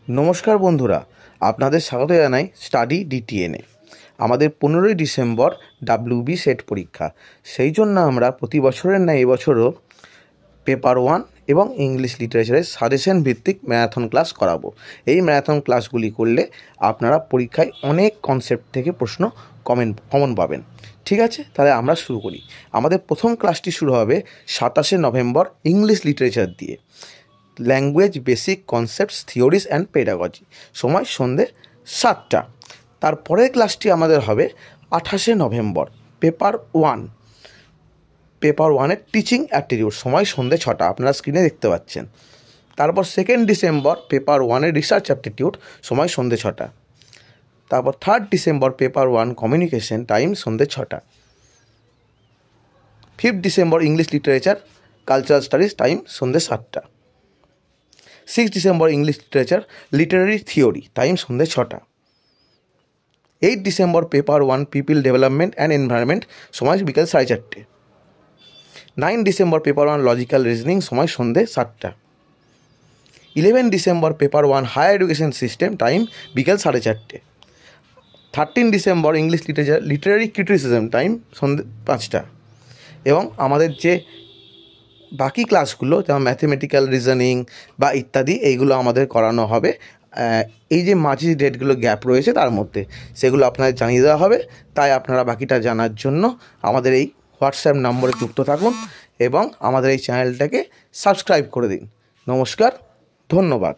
নমস্কার বন্ধুরা, আপনাদের স্বাগত জানাই স্টাডি ডিটিএনে। আমাদের 15ই ডিসেম্বর WB সেট পরীক্ষা। সেই জন্য আমরা প্রতি বছরের ন্যায় এবছরও পেপার 1 এবং ইংলিশ লিটারেচারের সাজেশন ভিত্তিক ম্যারাথন ক্লাস করাবো। এই ম্যারাথন ক্লাসগুলি করলে আপনারা পরীক্ষায় অনেক কনসেপ্ট থেকে প্রশ্ন কমন পাবেন। ঠিক আছে, তাহলে আমরা শুরু করি। আমাদের প্রথম ক্লাসটি শুরু হবে 27শে নভেম্বর ইংলিশ লিটারেচার দিয়ে। Language basic concepts theories and pedagogy, সময় সন্ধ্যে 7টা। তারপরের ক্লাসটি আমাদের হবে 28শে নভেম্বর পেপার 1 টিচিং অ্যাপটিটিউড, সময় সন্ধ্যে 6টা, আপনারা স্ক্রিনে দেখতে পাচ্ছেন। তারপর 2nd December paper 1 research aptitude, সময় সন্ধ্যে 6টা। তারপর 3rd December paper 1 communication, time সন্ধ্যে 6টা। 5th December English literature cultural studies, time সন্ধ্যে 7টা। 6th December English literature Literary theory, time সন্ধ্যে 6টা। 8th December paper 1 people development and environment, সময় বিকেল 4:30। 9th December paper 1 logical reasoning, সময় সন্ধ্যে 7টা। 11th December paper 1 higher education system, time বিকেল 4:30। 13th December English literature literary criticism, time সন্ধ্যে 5টা। এবং আমাদের যে বাকি ক্লাসগুলো যেমন ম্যাথমেটিক্যাল রিজনিং বা ইত্যাদি, এইগুলো আমাদের করানো হবে এই যে মাঝে ডেটগুলো গ্যাপ রয়েছে তার মধ্যে, সেগুলো আপনাদের জানিয়ে দেওয়া হবে। তাই আপনারা বাকিটা জানার জন্য আমাদের এই হোয়াটসঅ্যাপ নম্বরে যুক্ত থাকুন এবং আমাদের এই চ্যানেলটাকে সাবস্ক্রাইব করে দিন। নমস্কার, ধন্যবাদ।